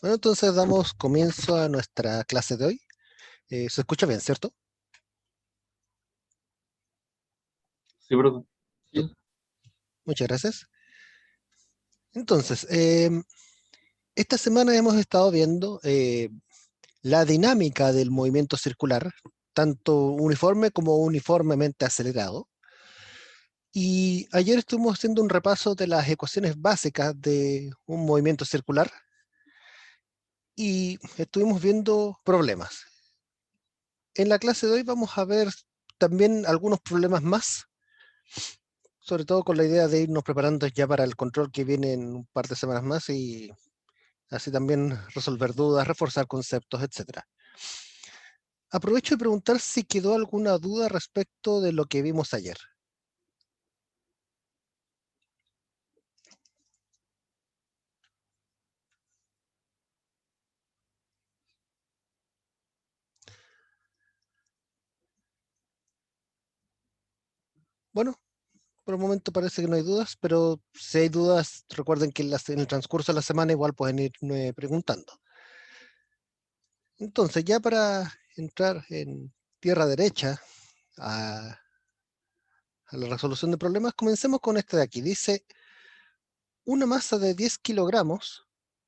Bueno, entonces damos comienzo a nuestra clase de hoy. ¿Se escucha bien, cierto? Sí, perdón. Ya, Sí. muchas gracias. Entonces, esta semana hemos estado viendo la dinámica del movimiento circular, tanto uniforme como uniformemente acelerado. Y ayer estuvimos haciendo un repaso de las ecuaciones básicas de un movimiento circular y estuvimos viendo problemas. En la clase de hoy vamos a ver también algunos problemas más, sobre todo con la idea de irnos preparando ya para el control que viene en un par de semanas más y así también resolver dudas, reforzar conceptos, etcétera. Aprovecho de preguntar si quedó alguna duda respecto de lo que vimos ayer. Bueno, por el momento parece que no hay dudas, pero si hay dudas, recuerden que en el transcurso de la semana igual pueden ir preguntando. Entonces, ya para entrar en tierra derecha a la resolución de problemas, comencemos con este de aquí. Dice, una masa de 10 kilogramos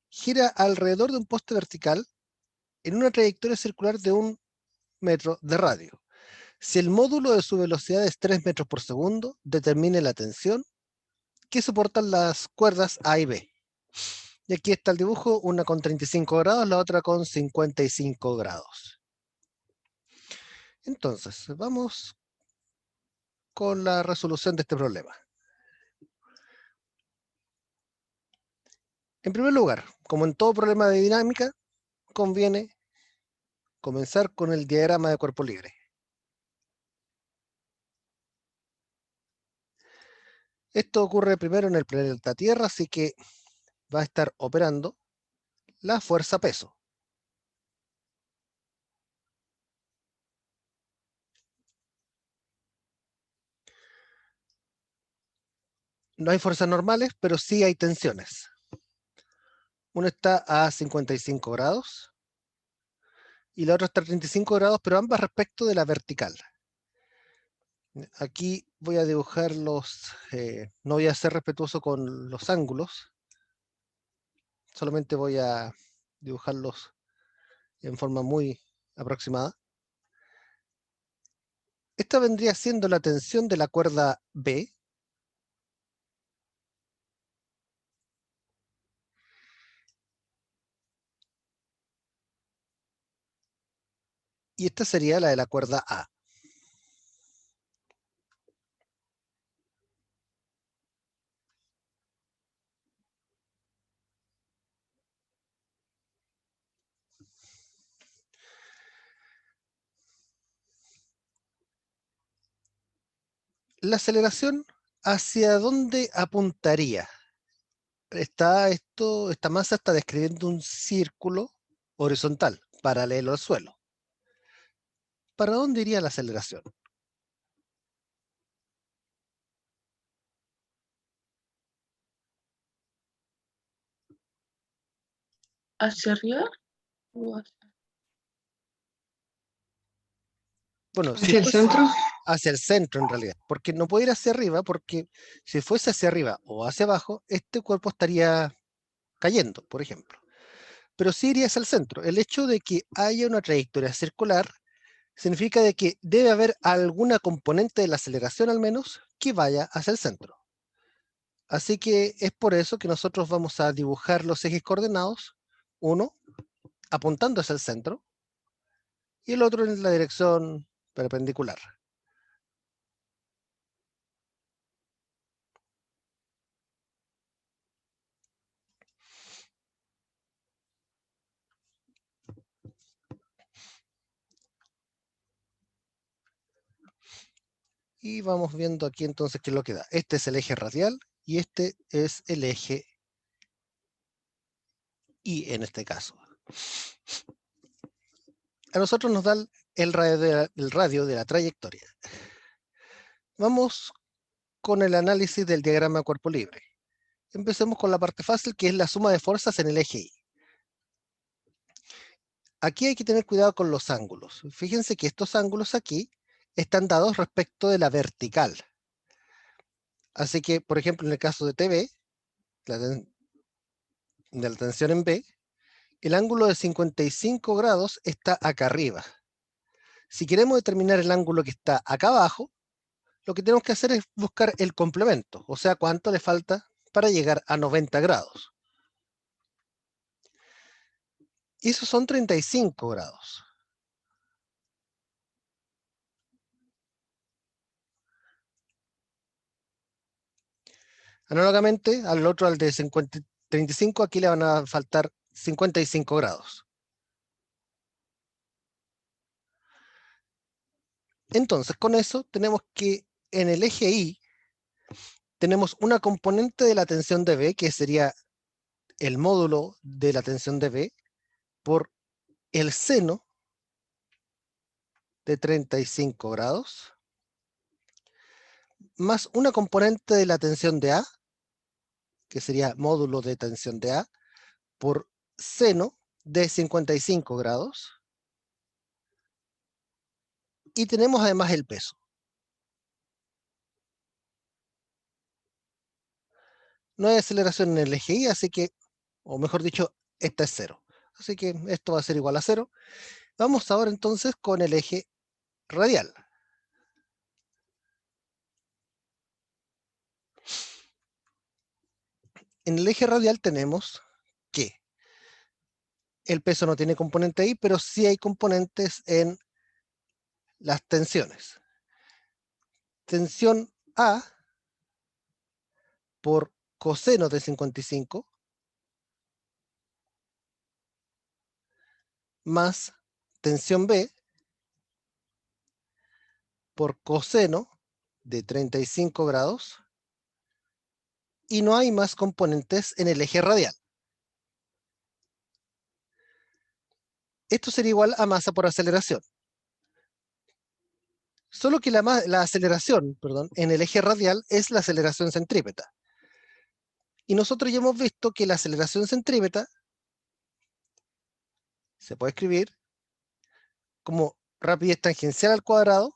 gira alrededor de un poste vertical en una trayectoria circular de 1 metro de radio. Si el módulo de su velocidad es 3 metros por segundo, determine la tensión que soportan las cuerdas A y B. Y aquí está el dibujo, una con 35 grados, la otra con 55 grados. Entonces, vamos con la resolución de este problema. En primer lugar, como en todo problema de dinámica, conviene comenzar con el diagrama de cuerpo libre. Esto ocurre primero en el planeta Tierra, así que va a estar operando la fuerza peso. No hay fuerzas normales, pero sí hay tensiones. Una está a 55 grados y la otra está a 35 grados, pero ambas respecto de la vertical. Aquí voy a dibujar no voy a ser respetuoso con los ángulos, solamente voy a dibujarlos en forma muy aproximada. Esta vendría siendo la tensión de la cuerda B, y esta sería la de la cuerda A. La aceleración, ¿hacia dónde apuntaría? Esta masa está describiendo un círculo horizontal, paralelo al suelo. ¿Para dónde iría la aceleración? ¿Hacia arriba o Bueno, si hacia el fuese centro? hacia el centro en realidad, porque no puede ir hacia arriba, porque si fuese hacia arriba o hacia abajo, este cuerpo estaría cayendo, por ejemplo. Pero sí iría hacia el centro. El hecho de que haya una trayectoria circular significa de que debe haber alguna componente de la aceleración al menos que vaya hacia el centro. Así que es por eso que nosotros vamos a dibujar los ejes coordenados, uno apuntando hacia el centro y el otro en la dirección perpendicular. Y vamos viendo aquí entonces qué es lo que da. Este es el eje radial y este es el eje Y en este caso. A nosotros nos da el radio de la trayectoria. Vamos con el análisis del diagrama de cuerpo libre. Empecemos con la parte fácil, que es la suma de fuerzas en el eje Y. Aquí hay que tener cuidado con los ángulos. Fíjense que estos ángulos aquí están dados respecto de la vertical. Así que, por ejemplo, en el caso de TV, de la tensión en B, el ángulo de 55 grados está acá arriba. Si queremos determinar el ángulo que está acá abajo, lo que tenemos que hacer es buscar el complemento, o sea, cuánto le falta para llegar a 90 grados. Y esos son 35 grados. Análogamente, al otro, al de 35, aquí le van a faltar 55 grados. Entonces, con eso tenemos que en el eje Y tenemos una componente de la tensión de B, que sería el módulo de la tensión de B, por el seno de 35 grados, más una componente de la tensión de A, que sería módulo de tensión de A, por seno de 55 grados, y tenemos además el peso. No hay aceleración en el eje Y, así que, o mejor dicho, esta es 0. Así que esto va a ser igual a 0. Vamos ahora entonces con el eje radial. En el eje radial tenemos que el peso no tiene componente ahí, pero sí hay componentes en las tensiones. Tensión A por coseno de 55 más tensión B por coseno de 35 grados, y no hay más componentes en el eje radial. Esto sería igual a masa por aceleración. Solo que la aceleración, perdón, en el eje radial es la aceleración centrípeta. Y nosotros ya hemos visto que la aceleración centrípeta se puede escribir como rapidez tangencial al cuadrado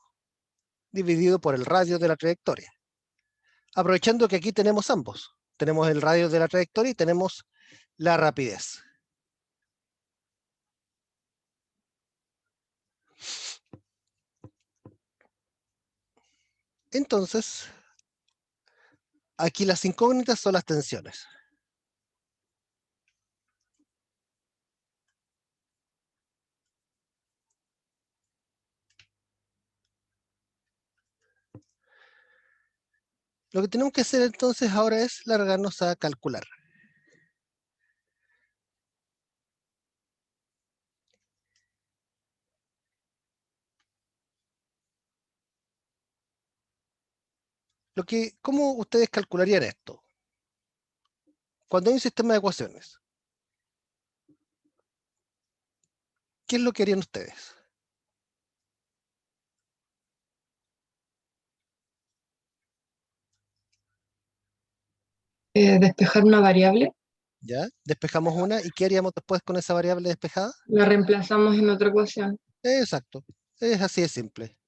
dividido por el radio de la trayectoria. Aprovechando que aquí tenemos ambos. Tenemos el radio de la trayectoria y tenemos la rapidez. Entonces, aquí las incógnitas son las tensiones. Lo que tenemos que hacer entonces ahora es largarnos a calcular. ¿Cómo ustedes calcularían esto? Cuando hay un sistema de ecuaciones, ¿qué es lo que harían ustedes? Despejar una variable, ¿Ya? Despejamos una, ¿y qué haríamos después con esa variable despejada? la reemplazamos en otra ecuación. Exacto, es así de simple.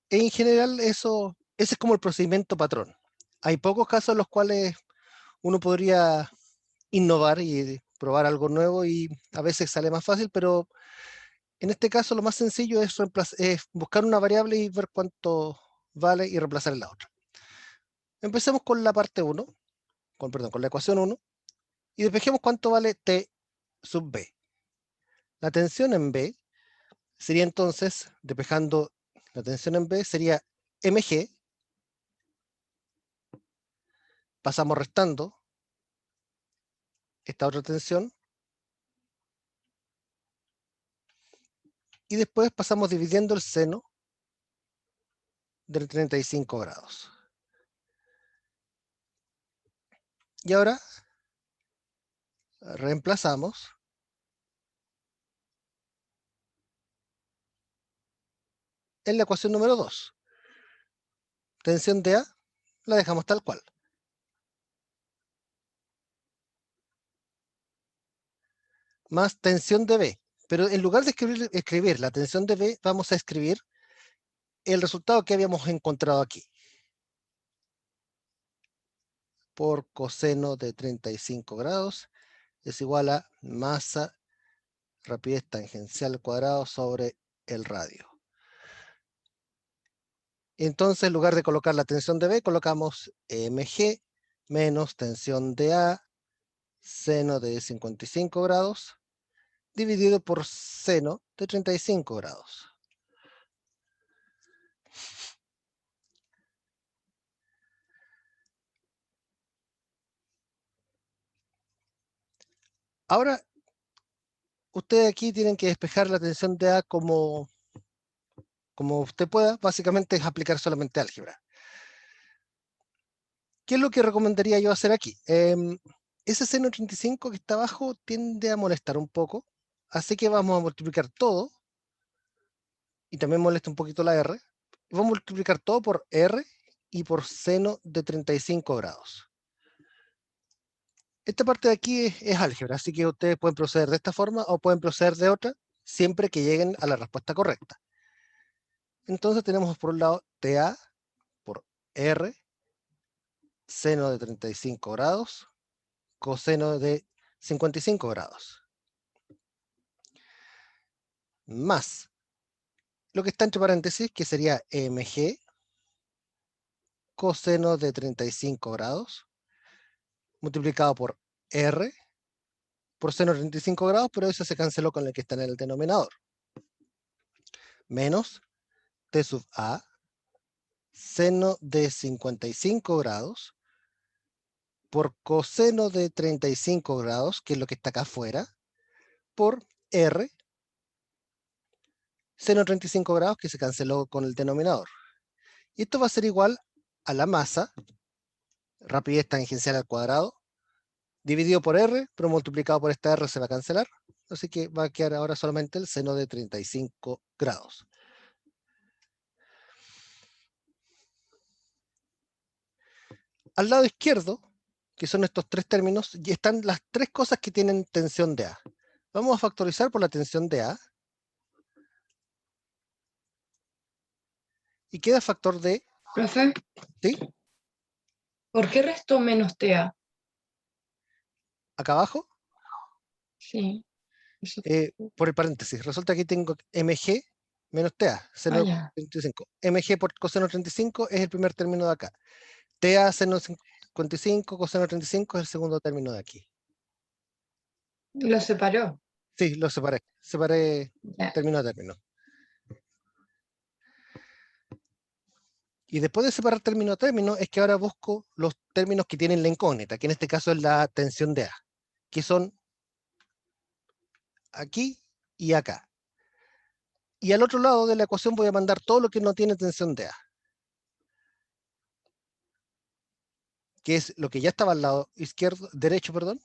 En general, ese es como el procedimiento patrón. Hay pocos casos en los cuales uno podría innovar y probar algo nuevo, y a veces sale más fácil, pero en este caso lo más sencillo es buscar una variable y ver cuánto vale y reemplazar en la otra. Empecemos con la parte 1, con la ecuación 1, y despejemos cuánto vale T sub B. La tensión en B sería entonces, despejando la tensión en B, sería mg, pasamos restando esta otra tensión, y después pasamos dividiendo el seno de 35 grados. Y ahora reemplazamos en la ecuación número 2. Tensión de A la dejamos tal cual. Más tensión de B, Pero en lugar de escribir la tensión de B, vamos a escribir el resultado que habíamos encontrado aquí. Por coseno de 35 grados es igual a masa, rapidez tangencial al cuadrado sobre el radio. Entonces, en lugar de colocar la tensión de B, colocamos mg menos tensión de A, seno de 55 grados, dividido por seno de 35 grados. Ahora, ustedes aquí tienen que despejar la tensión de A como usted pueda. Básicamente es aplicar solamente álgebra. ¿Qué es lo que recomendaría yo hacer aquí? Ese seno 35 que está abajo tiende a molestar un poco, así que vamos a multiplicar todo, y también molesta un poquito la R, vamos a multiplicar todo por R y por seno de 35 grados. Esta parte de aquí es álgebra, así que ustedes pueden proceder de esta forma o pueden proceder de otra, siempre que lleguen a la respuesta correcta. Entonces tenemos por un lado TA por R, seno de 35 grados, coseno de 55 grados. Más lo que está entre paréntesis, que sería mg, coseno de 35 grados, multiplicado por R, por seno de 35 grados, pero eso se canceló con el que está en el denominador. Menos T sub A, seno de 55 grados, por coseno de 35 grados, que es lo que está acá afuera, por R, seno de 35 grados, que se canceló con el denominador. Y esto va a ser igual a la masa, rapidez tangencial al cuadrado, dividido por R, pero multiplicado por esta R se va a cancelar. Así que va a quedar ahora solamente el seno de 35 grados. Al lado izquierdo, que son estos tres términos, y están las tres cosas que tienen tensión de A. Vamos a factorizar por la tensión de A. Y queda factor de, Profe, ¿sí? ¿por qué restó menos TA? Acá abajo, Sí. Eso. por el paréntesis. Resulta que tengo mg menos TA, seno de Ya. 35. mg por coseno de 35 es el primer término de acá. TA seno de 55, coseno de 35 es el segundo término de aquí. Lo separó. Sí, lo separé. Separé Ya. término a término. Y después de separar término a término, es que ahora busco los términos que tienen la incógnita, que en este caso es la tensión de A, que son aquí y acá. Y al otro lado de la ecuación voy a mandar todo lo que no tiene tensión de A, que es lo que ya estaba al lado izquierdo, derecho, perdón.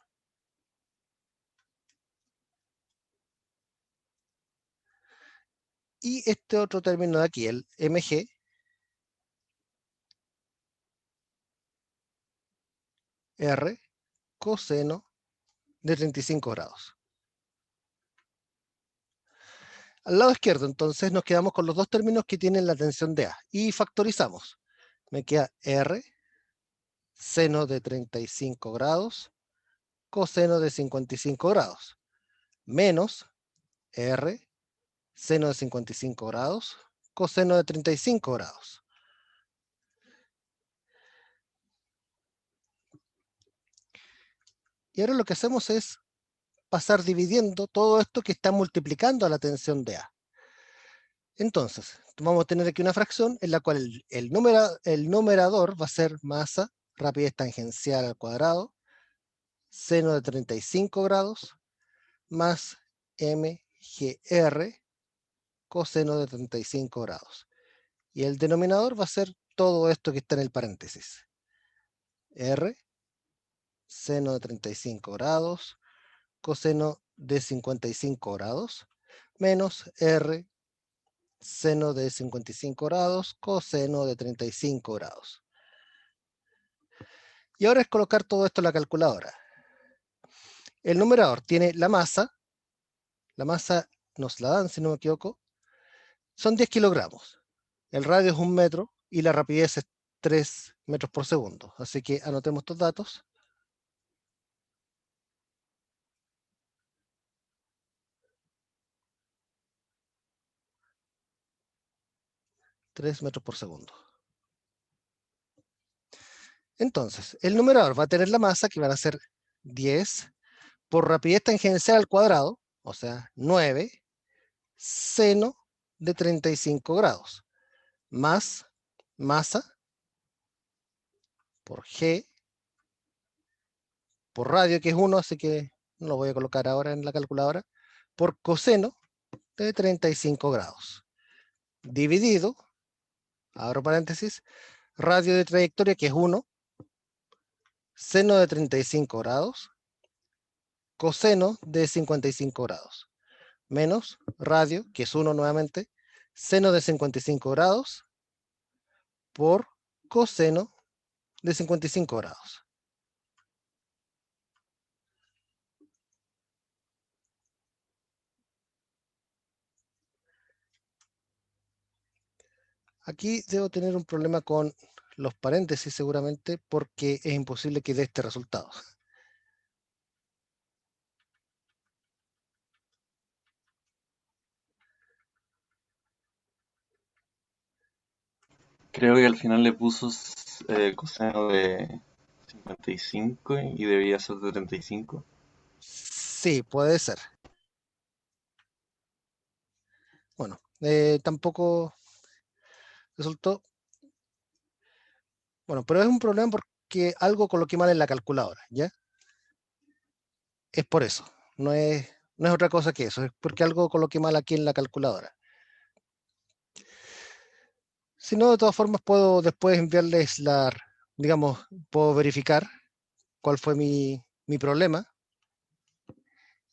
Y este otro término de aquí, el mg, R, coseno de 35 grados. Al lado izquierdo, entonces, nos quedamos con los dos términos que tienen la tensión de A. Y factorizamos. Me queda R, seno de 35 grados, coseno de 55 grados, menos R, seno de 55 grados, coseno de 35 grados. Y ahora lo que hacemos es pasar dividiendo todo esto que está multiplicando a la tensión de A. Entonces, vamos a tener aquí una fracción en la cual el numerador va a ser masa, rapidez tangencial al cuadrado, seno de 35 grados, más mgr, coseno de 35 grados. Y el denominador va a ser todo esto que está en el paréntesis. R, seno de 35 grados, coseno de 55 grados, menos R, seno de 55 grados, coseno de 35 grados. Y ahora es colocar todo esto en la calculadora. El numerador tiene la masa la masa nos la dan, si no me equivoco, son 10 kilogramos. El radio es 1 metro y la rapidez es 3 metros por segundo. Así que anotemos estos datos. $3 metros por segundo. Entonces, el numerador va a tener la masa, que van a ser 10 por rapidez tangencial al cuadrado, o sea, 9 seno de 35 grados, más masa por G por radio, que es 1, así que no lo voy a colocar ahora en la calculadora, por coseno de 35 grados, dividido, abro paréntesis, radio de trayectoria, que es 1, seno de 35 grados, coseno de 55 grados, menos radio, que es 1 nuevamente, seno de 55 grados, por coseno de 55 grados. Aquí debo tener un problema con los paréntesis seguramente, porque es imposible que dé este resultado. Creo que al final le puso coseno de 55 y debía ser de 35. Sí, puede ser. Bueno, tampoco resultó. Bueno, pero es un problema porque algo coloqué mal en la calculadora, ¿ya? Es por eso. No es otra cosa que eso, es porque algo coloqué mal aquí en la calculadora. Si no, de todas formas, puedo después enviarles digamos, puedo verificar cuál fue mi problema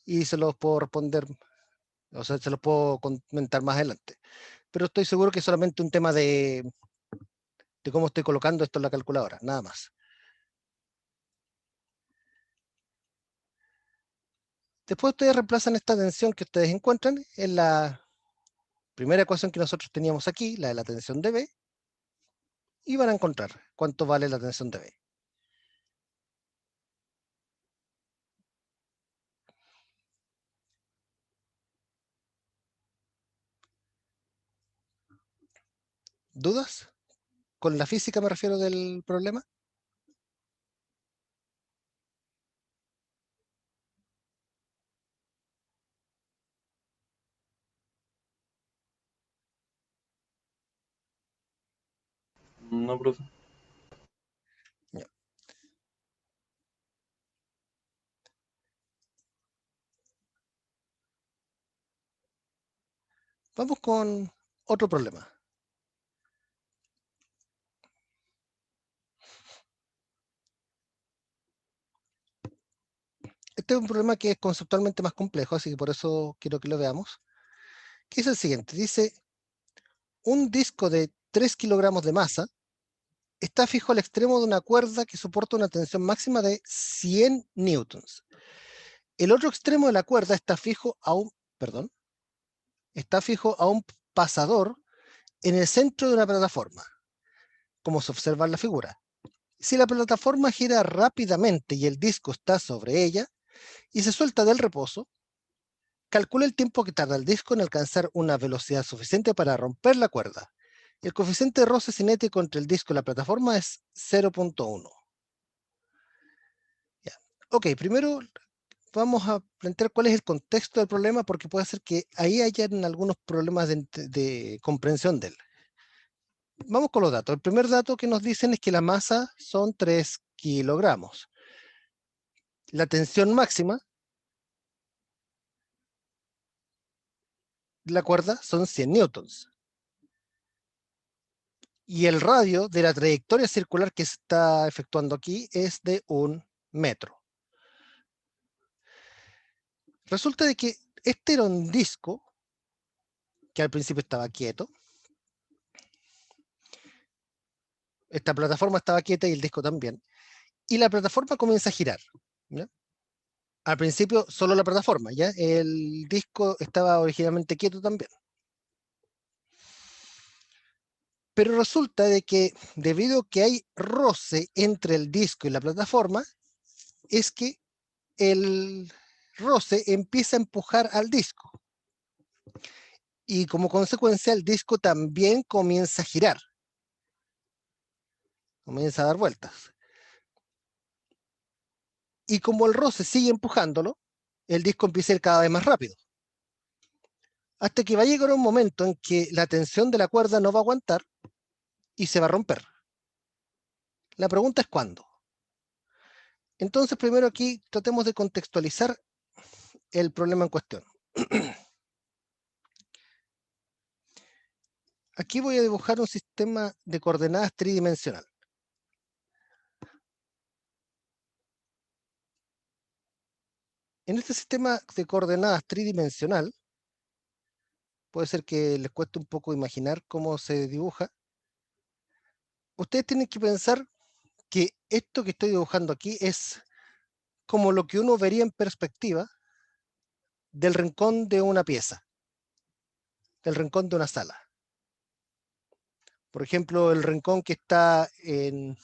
y se los puedo responder, o sea, se los puedo comentar más adelante. Pero estoy seguro que es solamente un tema de cómo estoy colocando esto en la calculadora, nada más. Después ustedes reemplazan esta tensión que ustedes encuentran en la primera ecuación que nosotros teníamos aquí, la de la tensión de B, y van a encontrar cuánto vale la tensión de B. ¿Dudas? ¿Con la física me refiero del problema? No, profe. Ya. Vamos con otro problema. Este es un problema que es conceptualmente más complejo, así que por eso quiero que lo veamos. Que es el siguiente. Dice, un disco de 3 kilogramos de masa está fijo al extremo de una cuerda que soporta una tensión máxima de 100 newtons. El otro extremo de la cuerda está fijo a un pasador en el centro de una plataforma, como se observa en la figura. Si la plataforma gira rápidamente y el disco está sobre ella y se suelta del reposo, calcula el tiempo que tarda el disco en alcanzar una velocidad suficiente para romper la cuerda. El coeficiente de roce cinético entre el disco y la plataforma es 0.1. Ok, primero vamos a plantear cuál es el contexto del problema, porque puede ser que ahí hayan algunos problemas de comprensión de él. Vamos con los datos. El primer dato que nos dicen es que la masa son 3 kilogramos. La tensión máxima de la cuerda son 100 newtons. Y el radio de la trayectoria circular que se está efectuando aquí es de 1 metro. Resulta de que este era un disco que al principio estaba quieto. Esta plataforma estaba quieta y el disco también. Y la plataforma comienza a girar, ¿ya? Al principio solo la plataforma, ¿ya? El disco estaba originalmente quieto también. Pero resulta de que debido a que hay roce entre el disco y la plataforma, es que el roce empieza a empujar al disco. Y como consecuencia el disco también comienza a girar. Comienza a dar vueltas. Y como el roce sigue empujándolo, el disco empieza a ir cada vez más rápido. Hasta que va a llegar un momento en que la tensión de la cuerda no va a aguantar y se va a romper. La pregunta es ¿cuándo? Entonces, primero aquí tratemos de contextualizar el problema en cuestión. Aquí voy a dibujar un sistema de coordenadas tridimensional. En este sistema de coordenadas tridimensional, puede ser que les cueste un poco imaginar cómo se dibuja. Ustedes tienen que pensar que esto que estoy dibujando aquí es como lo que uno vería en perspectiva del rincón de una pieza, del rincón de una sala. Por ejemplo, el rincón que está en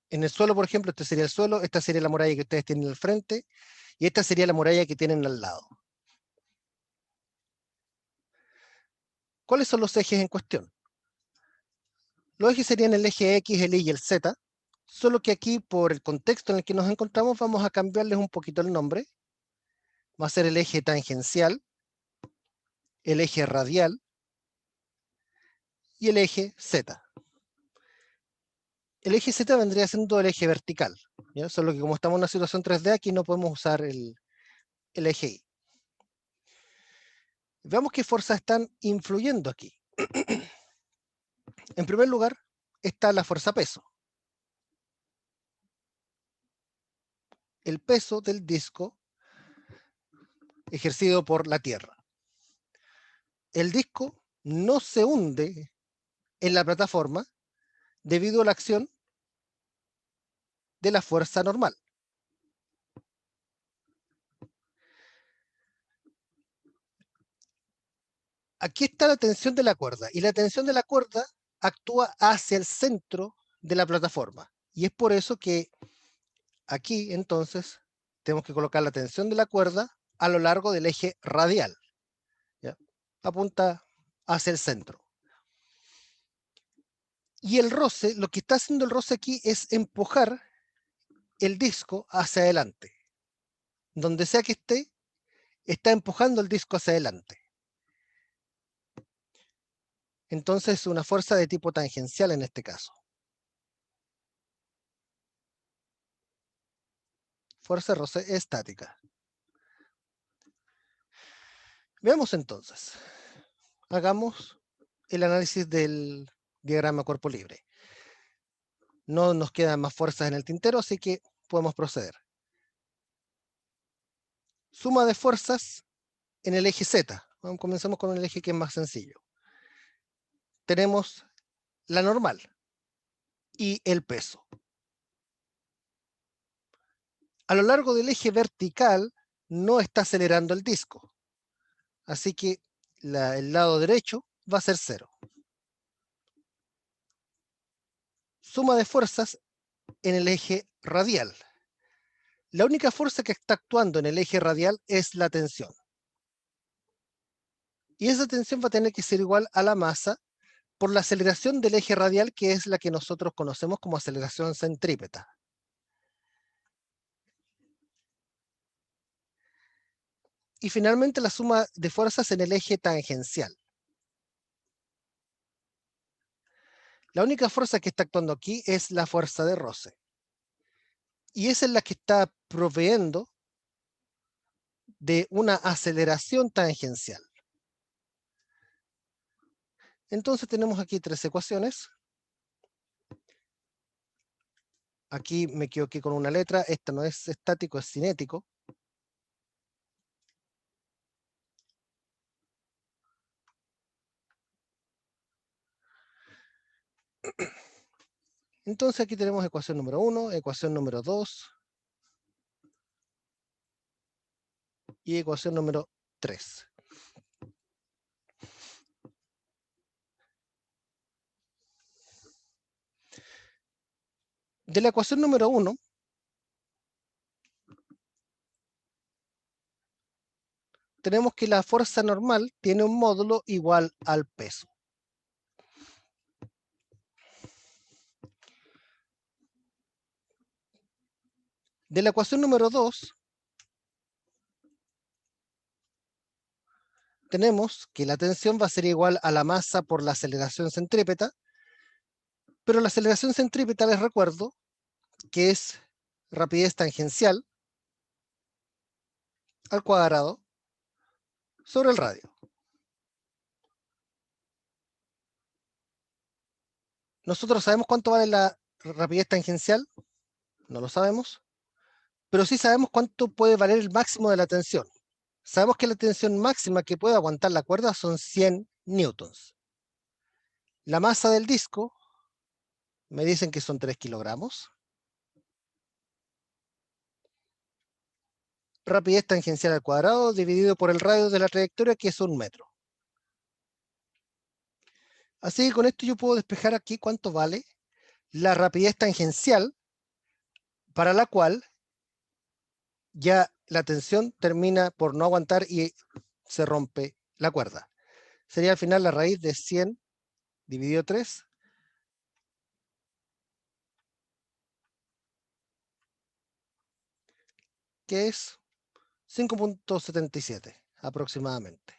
el suelo, por ejemplo, este sería el suelo, esta sería la muralla que ustedes tienen al frente y esta sería la muralla que tienen al lado. ¿Cuáles son los ejes en cuestión? Los ejes serían el eje X, el Y y el Z, solo que aquí, por el contexto en el que nos encontramos, vamos a cambiarles un poquito el nombre. Va a ser el eje tangencial, el eje radial y el eje Z. El eje Z vendría siendo el eje vertical, ¿ya? Solo que como estamos en una situación 3D, aquí no podemos usar el eje Y. Veamos qué fuerzas están influyendo aquí. En primer lugar, está la fuerza peso. El peso del disco ejercido por la Tierra. El disco no se hunde en la plataforma debido a la acción de la fuerza normal. Aquí está la tensión de la cuerda y la tensión de la cuerda actúa hacia el centro de la plataforma y es por eso que aquí entonces tenemos que colocar la tensión de la cuerda a lo largo del eje radial, ¿ya? Apunta hacia el centro. Y el roce, lo que está haciendo el roce aquí es empujar el disco hacia adelante. Donde sea que esté, está empujando el disco hacia adelante. Entonces, una fuerza de tipo tangencial en este caso. Fuerza de roce estática. Veamos entonces. Hagamos el análisis del diagrama cuerpo libre. No nos quedan más fuerzas en el tintero, así que podemos proceder. Suma de fuerzas en el eje Z. Comencemos con el eje que es más sencillo. Tenemos la normal y el peso. A lo largo del eje vertical no está acelerando el disco. Así que el lado derecho va a ser 0. Suma de fuerzas en el eje radial. La única fuerza que está actuando en el eje radial es la tensión. Y esa tensión va a tener que ser igual a la masa por la aceleración del eje radial, que es la que nosotros conocemos como aceleración centrípeta. Y finalmente la suma de fuerzas en el eje tangencial. La única fuerza que está actuando aquí es la fuerza de roce. Y esa es la que está proveyendo de una aceleración tangencial. Entonces tenemos aquí 3 ecuaciones. Aquí me equivoqué con una letra. Esta no es estático, es cinético. Entonces aquí tenemos ecuación número 1, ecuación número 2 y ecuación número 3. De la ecuación número 1, tenemos que la fuerza normal tiene un módulo igual al peso. De la ecuación número 2, tenemos que la tensión va a ser igual a la masa por la aceleración centrípeta, pero la aceleración centrípeta, les recuerdo, que es rapidez tangencial al cuadrado sobre el radio. ¿Nosotros sabemos cuánto vale la rapidez tangencial? No lo sabemos, pero sí sabemos cuánto puede valer el máximo de la tensión. Sabemos que la tensión máxima que puede aguantar la cuerda son 100 newtons. La masa del disco, me dicen que son 3 kilogramos. Rapidez tangencial al cuadrado dividido por el radio de la trayectoria, que es 1 metro. Así que con esto yo puedo despejar aquí cuánto vale la rapidez tangencial, para la cual ya la tensión termina por no aguantar y se rompe la cuerda. Sería al final la raíz de 100 dividido 3, que es 5.77 aproximadamente.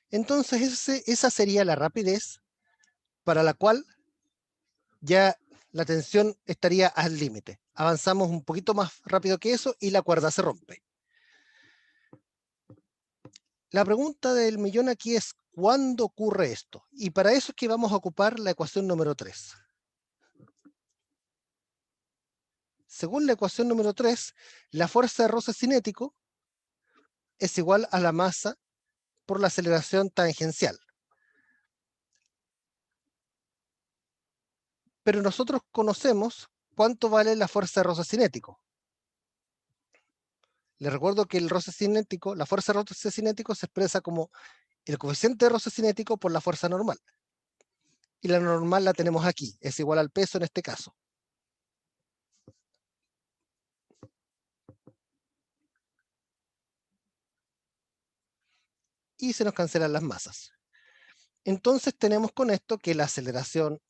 Entonces esa sería la rapidez para la cual ya la tensión estaría al límite. Avanzamos un poquito más rápido que eso y la cuerda se rompe. La pregunta del millón aquí es, ¿cuándo ocurre esto? Y para eso es que vamos a ocupar la ecuación número 3. Según la ecuación número 3, la fuerza de roce cinético es igual a la masa por la aceleración tangencial. Pero nosotros conocemos cuánto vale la fuerza de roce cinético. Les recuerdo que el roce cinético, la fuerza de roce cinético se expresa como el coeficiente de roce cinético por la fuerza normal. Y la normal la tenemos aquí, es igual al peso en este caso. Y se nos cancelan las masas. Entonces tenemos con esto que la aceleración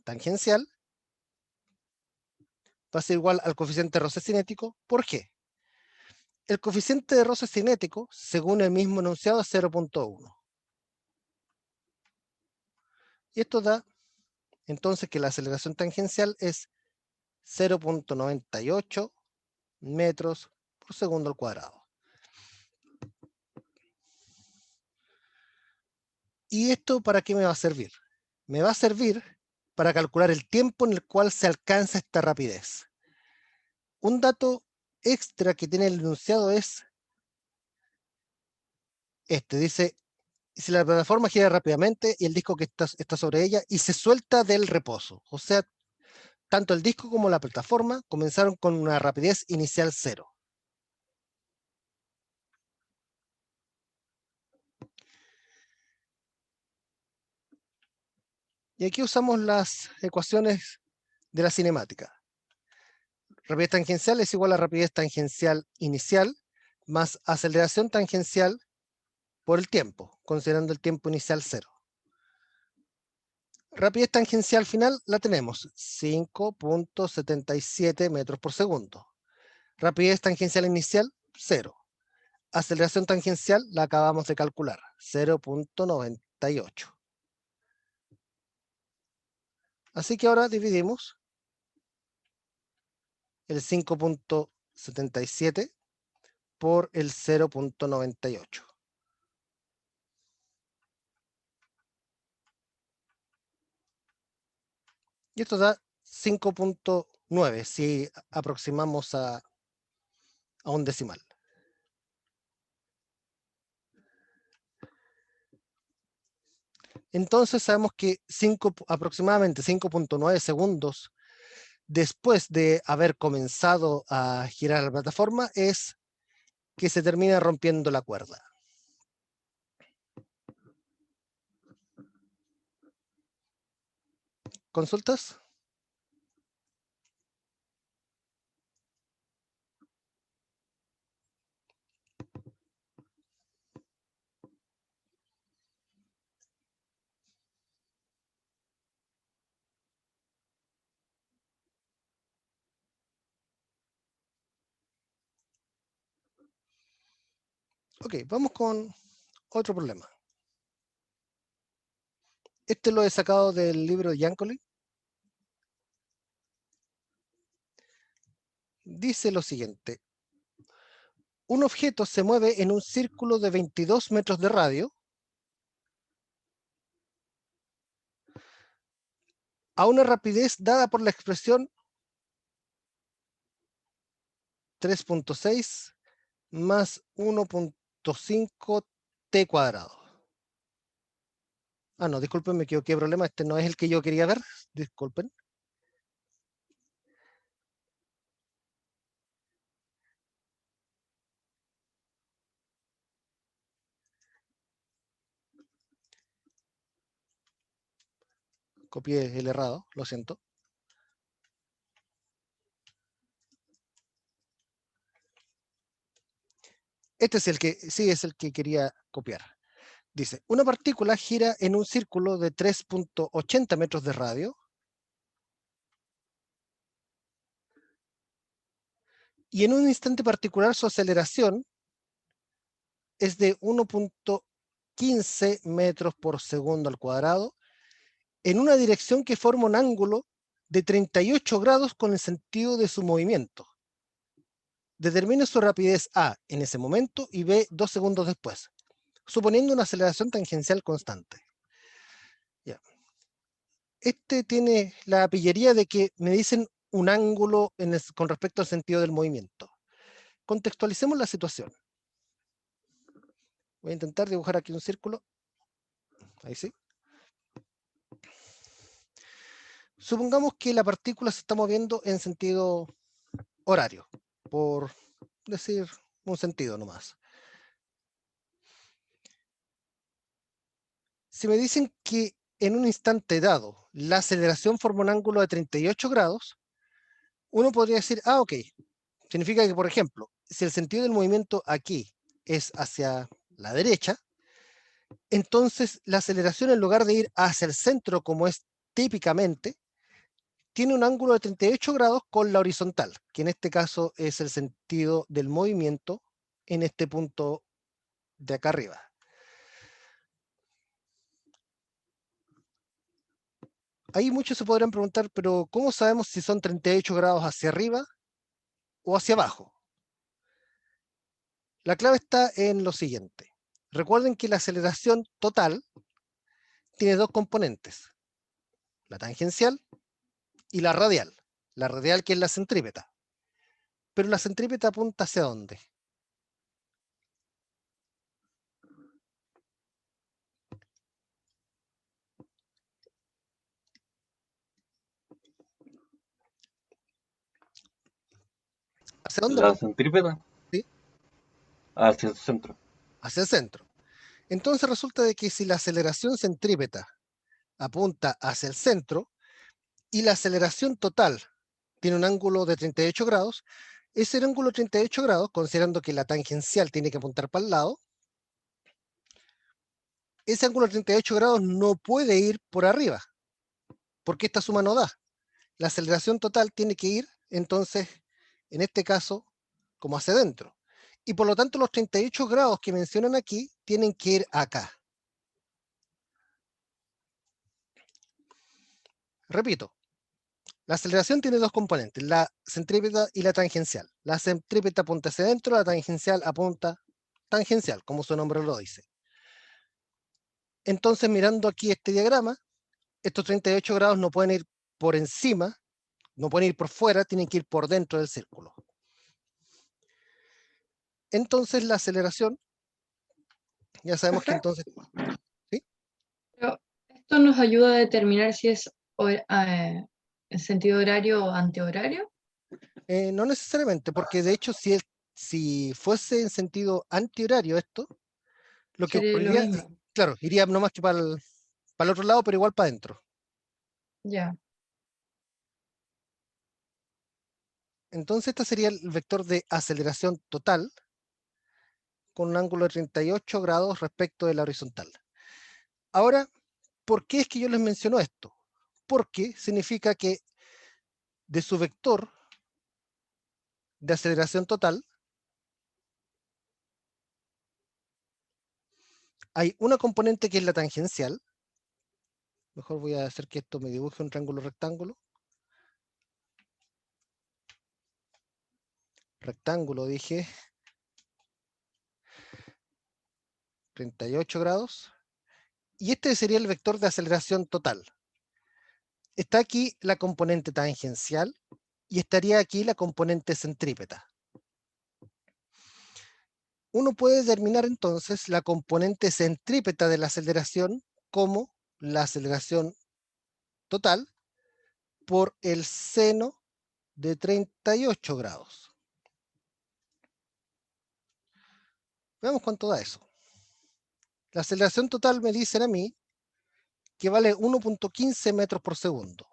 tangencial va a ser igual al coeficiente de roce cinético. ¿Por qué? El coeficiente de roce cinético, según el mismo enunciado, es 0.1. Y esto da entonces que la aceleración tangencial es 0.98 metros por segundo al cuadrado. ¿Y esto para qué me va a servir? Me va a servir para calcular el tiempo en el cual se alcanza esta rapidez. Un dato extra que tiene el enunciado es este, dice, si la plataforma gira rápidamente y el disco que está sobre ella y se suelta del reposo. O sea, tanto el disco como la plataforma comenzaron con una rapidez inicial 0. Y aquí usamos las ecuaciones de la cinemática. Rapidez tangencial es igual a rapidez tangencial inicial más aceleración tangencial por el tiempo, considerando el tiempo inicial 0. Rapidez tangencial final la tenemos, 5.77 metros por segundo. Rapidez tangencial inicial, 0. Aceleración tangencial la acabamos de calcular, 0.98. Así que ahora dividimos el 5.77 por el 0.98. Y esto da 5.9 si aproximamos a un decimal. Entonces sabemos que aproximadamente 5.9 segundos después de haber comenzado a girar la plataforma es que se termina rompiendo la cuerda. ¿Consultas? Ok, vamos con otro problema. Este lo he sacado del libro de Yancoli. Dice lo siguiente. Un objeto se mueve en un círculo de 22 metros de radio a una rapidez dada por la expresión 3.6 más 1.5 t cuadrado. Ah, no, disculpen, me equivoqué, problema. Este no es el que yo quería ver. Disculpen. Copié el errado, lo siento. Este es el que, sí, es el que quería copiar. Dice, una partícula gira en un círculo de 3.80 metros de radio y en un instante particular su aceleración es de 1.15 metros por segundo al cuadrado en una dirección que forma un ángulo de 38 grados con el sentido de su movimiento. Determine su rapidez A en ese momento y B 2 segundos después, suponiendo una aceleración tangencial constante. Ya. Este tiene la pillería de que me dicen un ángulo con respecto al sentido del movimiento. Contextualicemos la situación. Voy a intentar dibujar aquí un círculo. Ahí sí. Supongamos que la partícula se está moviendo en sentido horario, por decir un sentido nomás. Si me dicen que en un instante dado la aceleración forma un ángulo de 38 grados, uno podría decir, ah, ok, significa que, por ejemplo, si el sentido del movimiento aquí es hacia la derecha, entonces la aceleración, en lugar de ir hacia el centro como es típicamente, tiene un ángulo de 38 grados con la horizontal, que en este caso es el sentido del movimiento en este punto de acá arriba. Ahí muchos se podrán preguntar, pero ¿cómo sabemos si son 38 grados hacia arriba o hacia abajo? La clave está en lo siguiente. Recuerden que la aceleración total tiene dos componentes, la tangencial y la radial. La radial, que es la centrípeta. Pero la centrípeta apunta ¿hacia dónde? ¿Hacia dónde La apunta? centrípeta ¿Sí? hacia el centro. Hacia el centro. Entonces resulta de que si la aceleración centrípeta apunta hacia el centro y la aceleración total tiene un ángulo de 38 grados, ese ángulo de 38 grados, considerando que la tangencial tiene que apuntar para el lado, ese ángulo de 38 grados no puede ir por arriba, porque esta suma no da. La aceleración total tiene que ir, entonces, en este caso, como hacia adentro. Y por lo tanto, los 38 grados que mencionan aquí tienen que ir acá. Repito, la aceleración tiene dos componentes, la centrípeta y la tangencial. La centrípeta apunta hacia adentro, la tangencial apunta tangencial, como su nombre lo dice. Entonces, mirando aquí este diagrama, estos 38 grados no pueden ir por encima, no pueden ir por fuera, tienen que ir por dentro del círculo. Entonces, la aceleración, ya sabemos que entonces... ¿sí? Pero esto nos ayuda a determinar si es ¿En sentido horario o antihorario? No necesariamente, porque de hecho si fuese en sentido antihorario esto, lo que Sería lo ocurriría, mismo. claro, iría no más que para el otro lado, pero igual para adentro. Ya. Entonces este sería el vector de aceleración total con un ángulo de 38 grados respecto de la horizontal. Ahora, ¿por qué es que yo les menciono esto? Porque significa que de su vector de aceleración total hay una componente que es la tangencial. Mejor voy a hacer que esto me dibuje un triángulo rectángulo. Rectángulo, dije, 38 grados. Y este sería el vector de aceleración total. Está aquí la componente tangencial y estaría aquí la componente centrípeta. Uno puede determinar entonces la componente centrípeta de la aceleración como la aceleración total por el seno de 38 grados. Veamos cuánto da eso. La aceleración total me dicen a mí que vale 1.15 metros por segundo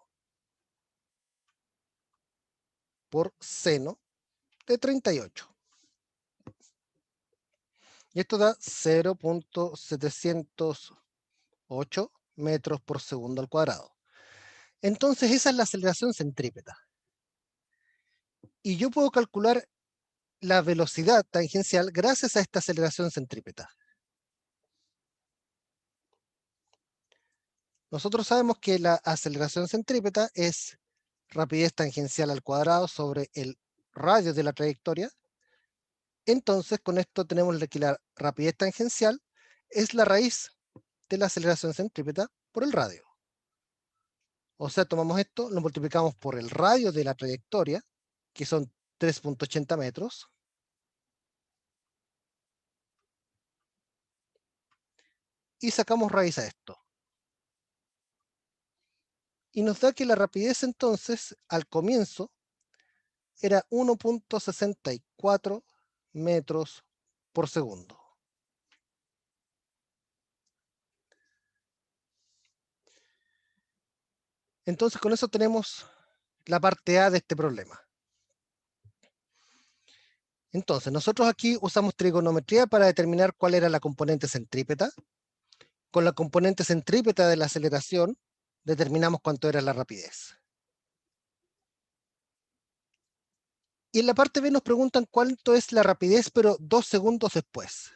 por seno de 38. Y esto da 0.708 metros por segundo al cuadrado. Entonces esa es la aceleración centrípeta. Y yo puedo calcular la velocidad tangencial gracias a esta aceleración centrípeta. Nosotros sabemos que la aceleración centrípeta es rapidez tangencial al cuadrado sobre el radio de la trayectoria. Entonces, con esto tenemos que la rapidez tangencial es la raíz de la aceleración centrípeta por el radio. O sea, tomamos esto, lo multiplicamos por el radio de la trayectoria, que son 3.80 metros, y sacamos raíz a esto. Y nos da que la rapidez entonces, al comienzo, era 1.64 metros por segundo. Entonces con eso tenemos la parte A de este problema. Entonces nosotros aquí usamos trigonometría para determinar cuál era la componente centrípeta. Con la componente centrípeta de la aceleración determinamos cuánto era la rapidez. Y en la parte B nos preguntan cuánto es la rapidez, pero 2 segundos después.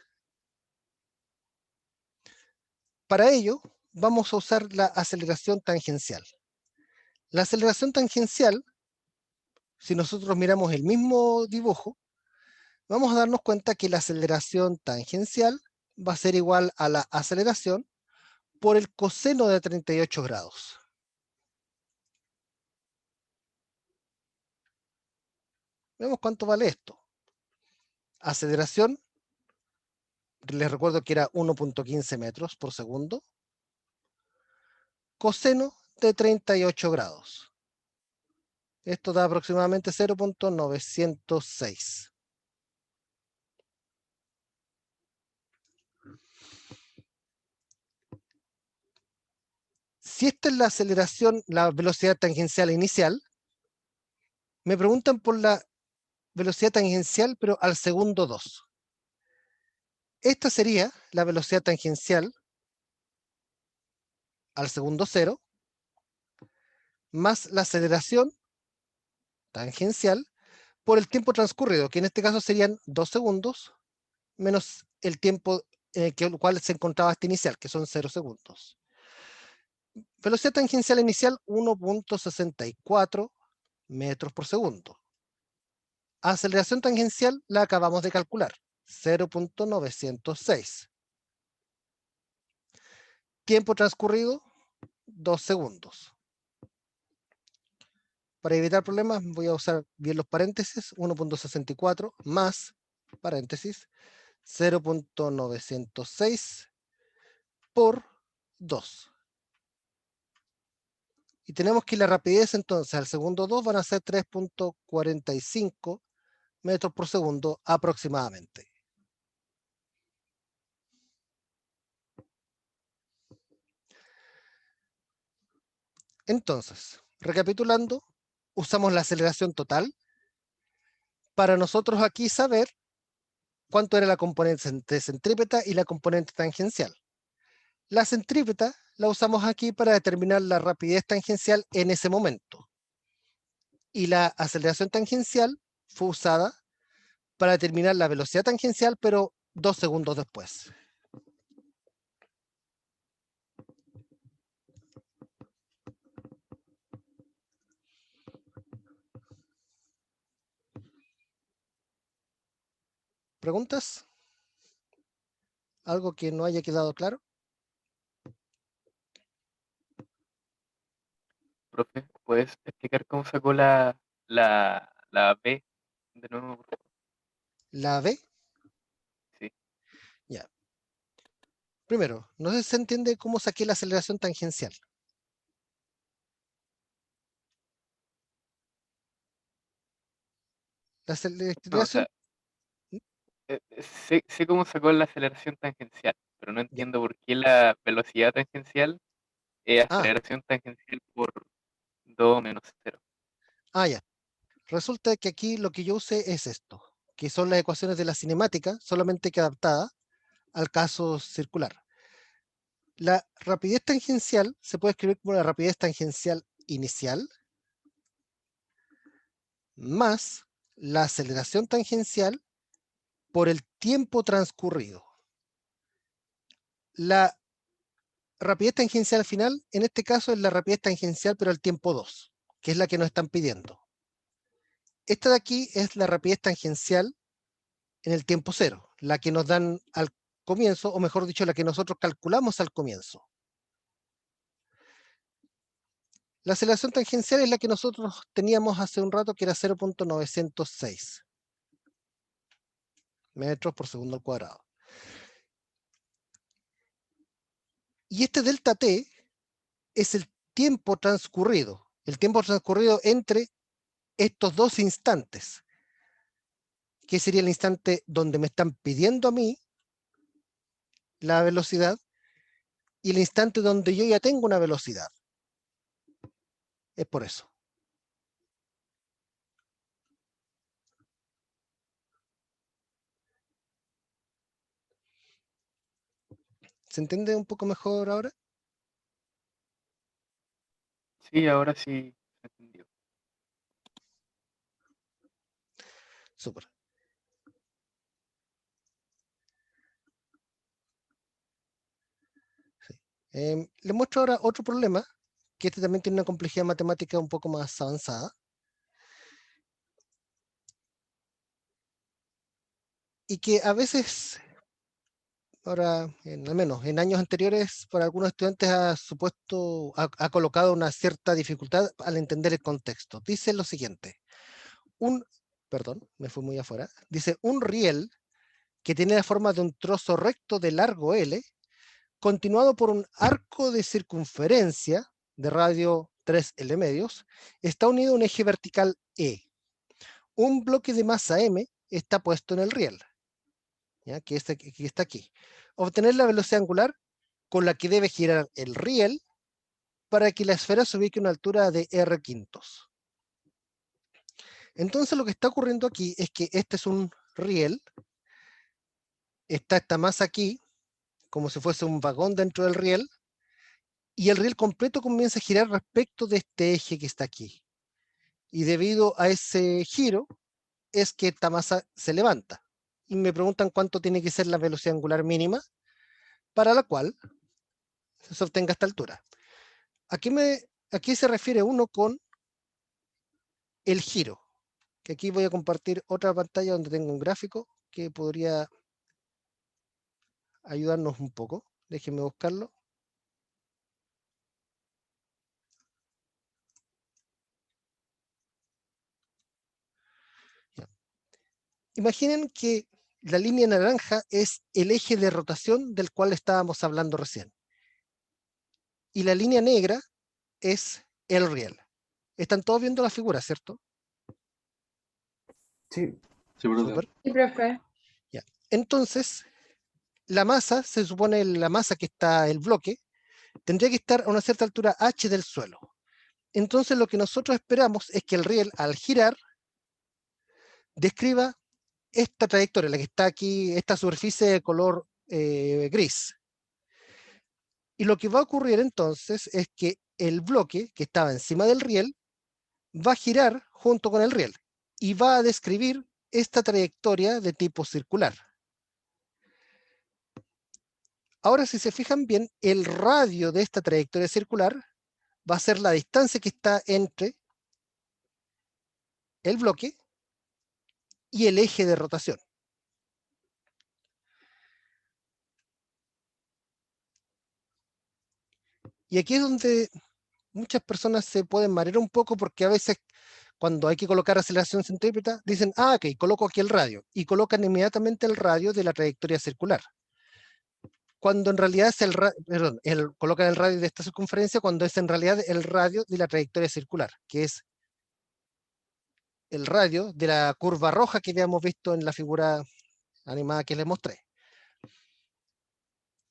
Para ello, vamos a usar la aceleración tangencial. La aceleración tangencial, si nosotros miramos el mismo dibujo, vamos a darnos cuenta que la aceleración tangencial va a ser igual a la aceleración por el coseno de 38 grados. Vemos cuánto vale esto. Aceleración, les recuerdo que era 1.15 metros por segundo. Coseno de 38 grados. Esto da aproximadamente 0.906. Si esta es la aceleración, la velocidad tangencial inicial, me preguntan por la velocidad tangencial, pero al segundo 2. Esta sería la velocidad tangencial al segundo 0, más la aceleración tangencial por el tiempo transcurrido, que en este caso serían 2 segundos, menos el tiempo en el cual se encontraba este inicial, que son 0 segundos. Velocidad tangencial inicial, 1.64 metros por segundo. Aceleración tangencial la acabamos de calcular, 0.906. Tiempo transcurrido, 2 segundos. Para evitar problemas voy a usar bien los paréntesis, 1.64 más, paréntesis, 0.906 por 2. Y tenemos que la rapidez entonces al segundo 2 van a ser 3.45 metros por segundo aproximadamente. Entonces, recapitulando, usamos la aceleración total para nosotros aquí saber cuánto era la componente centrípeta y la componente tangencial. La centrípeta la usamos aquí para determinar la rapidez tangencial en ese momento. Y la aceleración tangencial fue usada para determinar la velocidad tangencial, pero 2 segundos después. ¿Preguntas? ¿Algo que no haya quedado claro? Profe, ¿puedes explicar cómo sacó la B de nuevo, por favor? La B. Sí. Ya. Primero, no sé si se entiende cómo saqué la aceleración tangencial. La No, o aceleración, sea, sé cómo sacó la aceleración tangencial, pero no ya. entiendo por qué la velocidad tangencial es Ah, aceleración tangencial por 2 menos 0. ya. Resulta que aquí lo que yo usé es esto, que son las ecuaciones de la cinemática, solamente que adaptada al caso circular. La rapidez tangencial se puede escribir como la rapidez tangencial inicial más la aceleración tangencial por el tiempo transcurrido. La rapidez tangencial final, en este caso, es la rapidez tangencial, pero al tiempo 2, que es la que nos están pidiendo. Esta de aquí es la rapidez tangencial en el tiempo 0, la que nos dan al comienzo, o mejor dicho, la que nosotros calculamos al comienzo. La aceleración tangencial es la que nosotros teníamos hace un rato, que era 0.906 metros por segundo al cuadrado. Y este delta t es el tiempo transcurrido entre estos dos instantes, que sería el instante donde me están pidiendo a mí la velocidad y el instante donde yo ya tengo una velocidad. Es por eso. ¿Se entiende un poco mejor ahora? Sí, ahora sí se entendió. Súper. Sí. Les muestro ahora otro problema, que este también tiene una complejidad matemática un poco más avanzada. Y que a veces, ahora, al menos en años anteriores, para algunos estudiantes ha colocado una cierta dificultad al entender el contexto. Dice lo siguiente, perdón, me fui muy afuera, dice un riel que tiene la forma de un trozo recto de largo L, continuado por un arco de circunferencia de radio 3L medios, está unido a un eje vertical E. Un bloque de masa M está puesto en el riel, ¿ya? Que está aquí. Obtener la velocidad angular con la que debe girar el riel para que la esfera se ubique a una altura de r quintos. Entonces lo que está ocurriendo aquí es que este es un riel, está esta masa aquí, como si fuese un vagón dentro del riel, y el riel completo comienza a girar respecto de este eje que está aquí. Y debido a ese giro, es que esta masa se levanta. Y me preguntan cuánto tiene que ser la velocidad angular mínima, para la cual se obtenga esta altura. Aquí se refiere uno con el giro, que aquí voy a compartir otra pantalla donde tengo un gráfico que podría ayudarnos un poco. Déjenme buscarlo. Ya. Imaginen que la línea naranja es el eje de rotación del cual estábamos hablando recién. Y la línea negra es el riel. ¿Están todos viendo la figura, cierto? Sí. Sí, profe. Súper. Sí, profe. Entonces, la masa, se supone la masa que está el bloque, tendría que estar a una cierta altura h del suelo. Entonces lo que nosotros esperamos es que el riel, al girar, describa esta trayectoria, la que está aquí, esta superficie de color gris. Y lo que va a ocurrir entonces es que el bloque que estaba encima del riel va a girar junto con el riel y va a describir esta trayectoria de tipo circular. Ahora, si se fijan bien, el radio de esta trayectoria circular va a ser la distancia que está entre el bloque y el eje de rotación. Y aquí es donde muchas personas se pueden marear un poco, porque a veces cuando hay que colocar aceleración centrípeta dicen, ah, ok, coloco aquí el radio, y colocan inmediatamente el radio de la trayectoria circular. Cuando en realidad es colocan el radio de esta circunferencia cuando es en realidad el radio de la trayectoria circular, que es el radio de la curva roja que habíamos visto en la figura animada que les mostré.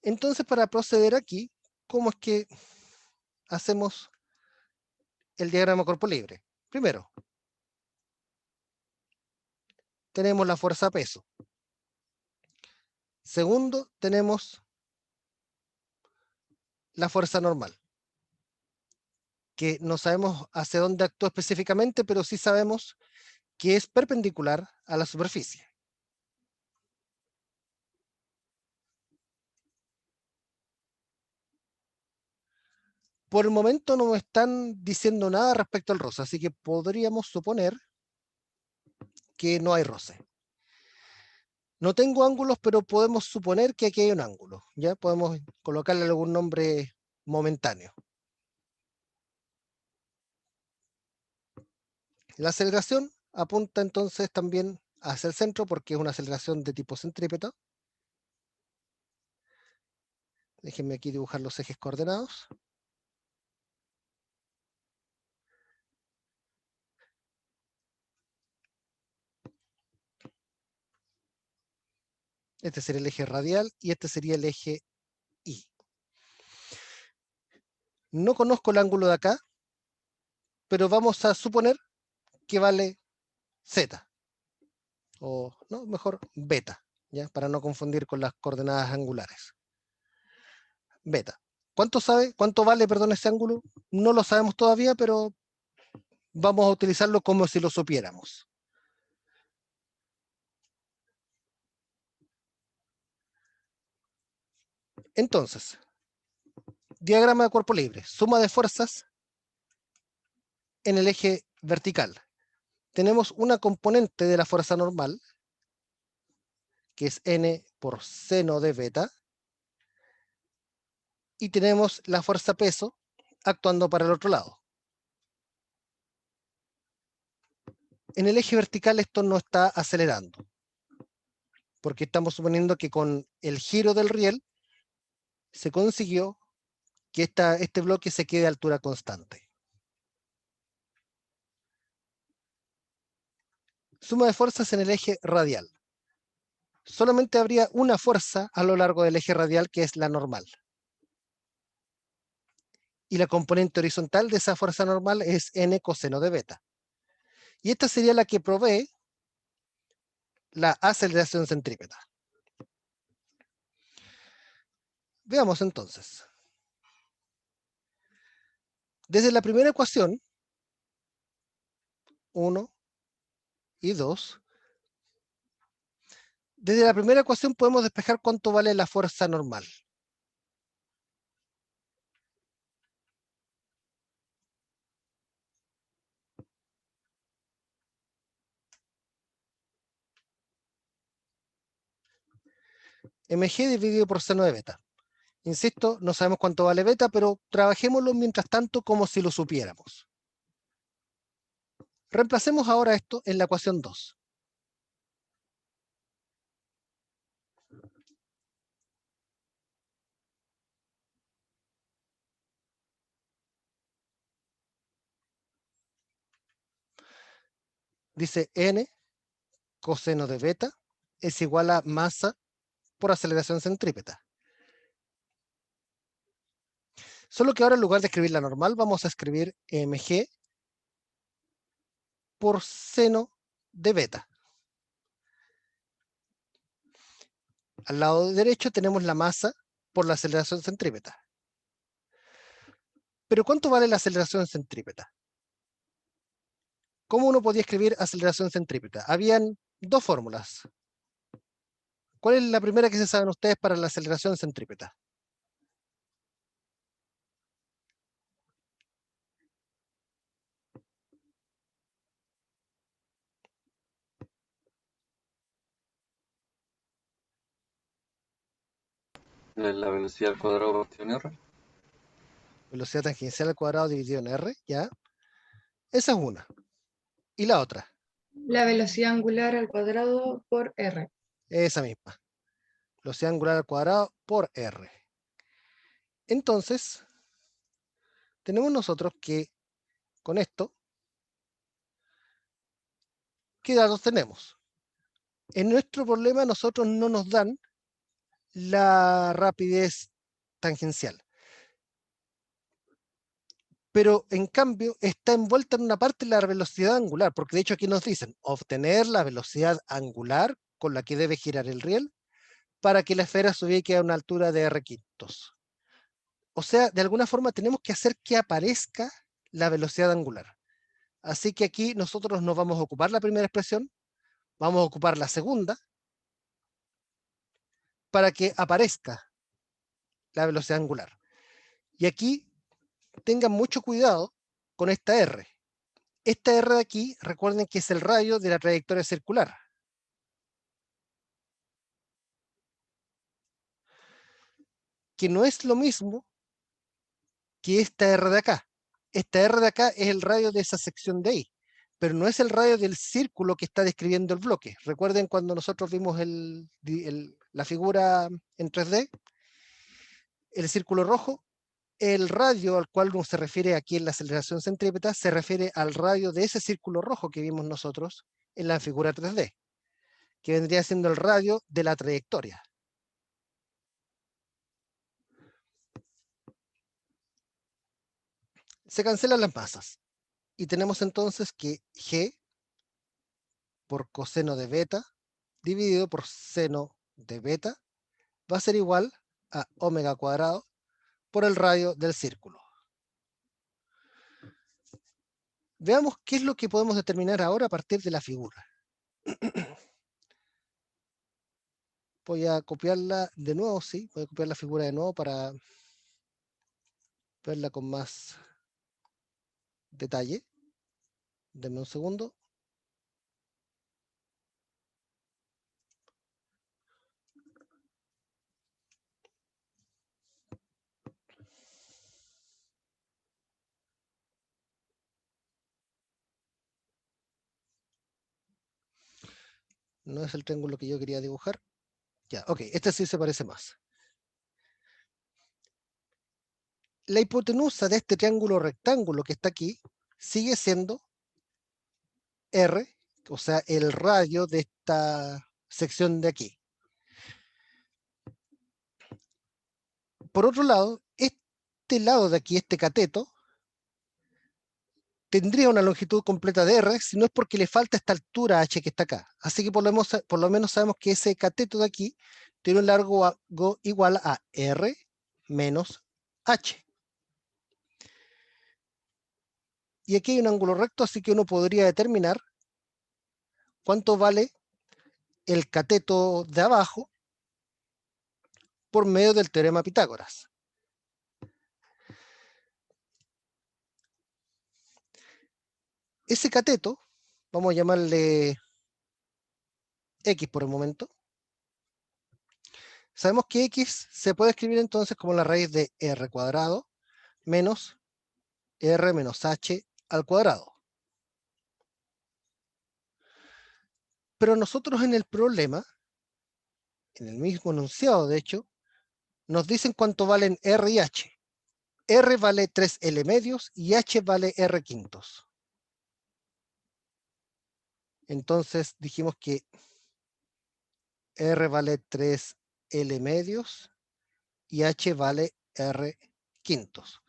Entonces, para proceder aquí, ¿cómo es que hacemos el diagrama cuerpo libre? Primero, tenemos la fuerza peso. Segundo, tenemos la fuerza normal, que no sabemos hacia dónde actúa específicamente, pero sí sabemos que es perpendicular a la superficie. Por el momento no me están diciendo nada respecto al roce, así que podríamos suponer que no hay roce. No tengo ángulos, pero podemos suponer que aquí hay un ángulo. Ya podemos colocarle algún nombre momentáneo. La aceleración apunta entonces también hacia el centro porque es una aceleración de tipo centrípeta. Déjenme aquí dibujar los ejes coordenados. Este sería el eje radial y este sería el eje Y. No conozco el ángulo de acá, pero vamos a suponer que vale Z. O no, mejor beta, ¿ya? Para no confundir con las coordenadas angulares. Beta. ¿Cuánto vale, perdón, ese ángulo? No lo sabemos todavía, pero vamos a utilizarlo como si lo supiéramos. Entonces, diagrama de cuerpo libre, suma de fuerzas en el eje vertical. Tenemos una componente de la fuerza normal, que es n por seno de beta, y tenemos la fuerza peso actuando para el otro lado. En el eje vertical esto no está acelerando, porque estamos suponiendo que con el giro del riel se consiguió que este bloque se quede a altura constante. Suma de fuerzas en el eje radial. Solamente habría una fuerza a lo largo del eje radial, que es la normal. Y la componente horizontal de esa fuerza normal es n coseno de beta. Y esta sería la que provee la aceleración centrípeta. Veamos entonces. Desde la primera ecuación, 1 y 2, desde la primera ecuación podemos despejar cuánto vale la fuerza normal. mg dividido por seno de beta. Insisto, no sabemos cuánto vale beta, pero trabajémoslo mientras tanto como si lo supiéramos. Reemplacemos ahora esto en la ecuación 2. Dice n coseno de beta es igual a masa por aceleración centrípeta. Solo que ahora en lugar de escribir la normal, vamos a escribir mg por seno de beta. Al lado derecho tenemos la masa por la aceleración centrípeta. Pero ¿cuánto vale la aceleración centrípeta? ¿Cómo uno podía escribir aceleración centrípeta? Habían dos fórmulas. ¿Cuál es la primera que se saben ustedes para la aceleración centrípeta? La velocidad al cuadrado partido en R. Velocidad tangencial al cuadrado dividido en r, ¿ya? Esa es una. ¿Y la otra? La velocidad angular al cuadrado por R. Esa misma. Velocidad angular al cuadrado por r. Entonces, tenemos nosotros que con esto, ¿qué datos tenemos? En nuestro problema nosotros no nos dan la rapidez tangencial. Pero en cambio está envuelta en una parte la velocidad angular, porque de hecho aquí nos dicen obtener la velocidad angular con la que debe girar el riel para que la esfera se ubique a una altura de r quintos. O sea, de alguna forma tenemos que hacer que aparezca la velocidad angular. Así que aquí nosotros nos vamos a ocupar la primera expresión, vamos a ocupar la segunda, para que aparezca la velocidad angular. Y aquí tengan mucho cuidado con esta R. Esta R de aquí, recuerden que es el radio de la trayectoria circular. Que no es lo mismo que esta R de acá. Esta R de acá es el radio de esa sección de ahí, pero no es el radio del círculo que está describiendo el bloque. Recuerden cuando nosotros vimos la figura en 3D, el círculo rojo, el radio al cual uno se refiere aquí en la aceleración centrípeta se refiere al radio de ese círculo rojo que vimos nosotros en la figura 3D, que vendría siendo el radio de la trayectoria. Se cancelan las masas y tenemos entonces que G por coseno de beta dividido por seno de beta va a ser igual a omega cuadrado por el radio del círculo. Veamos qué es lo que podemos determinar ahora a partir de la figura. Voy a copiarla de nuevo, sí, voy a copiar la figura de nuevo para verla con más detalle. Denme un segundo. No es el triángulo que yo quería dibujar. Ya, ok, este sí se parece más. La hipotenusa de este triángulo rectángulo que está aquí sigue siendo R, o sea, el radio de esta sección de aquí. Por otro lado, este lado de aquí, este cateto, tendría una longitud completa de R, si no es porque le falta esta altura H que está acá. Así que por lo menos sabemos que ese cateto de aquí tiene un largo igual a R menos H. Y aquí hay un ángulo recto, así que uno podría determinar cuánto vale el cateto de abajo por medio del teorema de Pitágoras. Ese cateto, vamos a llamarle X por el momento. Sabemos que X se puede escribir entonces como la raíz de R cuadrado menos R menos H al cuadrado. Pero nosotros en el problema, en el mismo enunciado de hecho, nos dicen cuánto valen R y H. R vale 3L medios y H vale R quintos. Entonces dijimos que R vale 3L medios y H vale R quintos.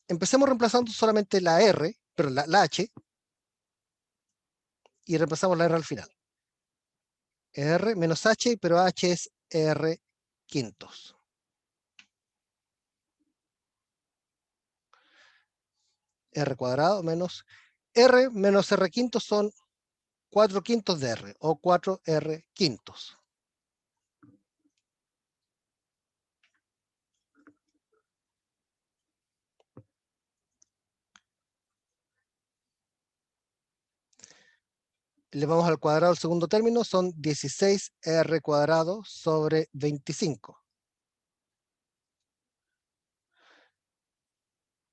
Empecemos reemplazando solamente la R, pero la H, y reemplazamos la R al final. R menos H, pero H es R quintos. R cuadrado menos R quintos son 4 quintos de R, o 4R quintos. Le vamos al cuadrado al segundo término, son 16R cuadrado sobre 25.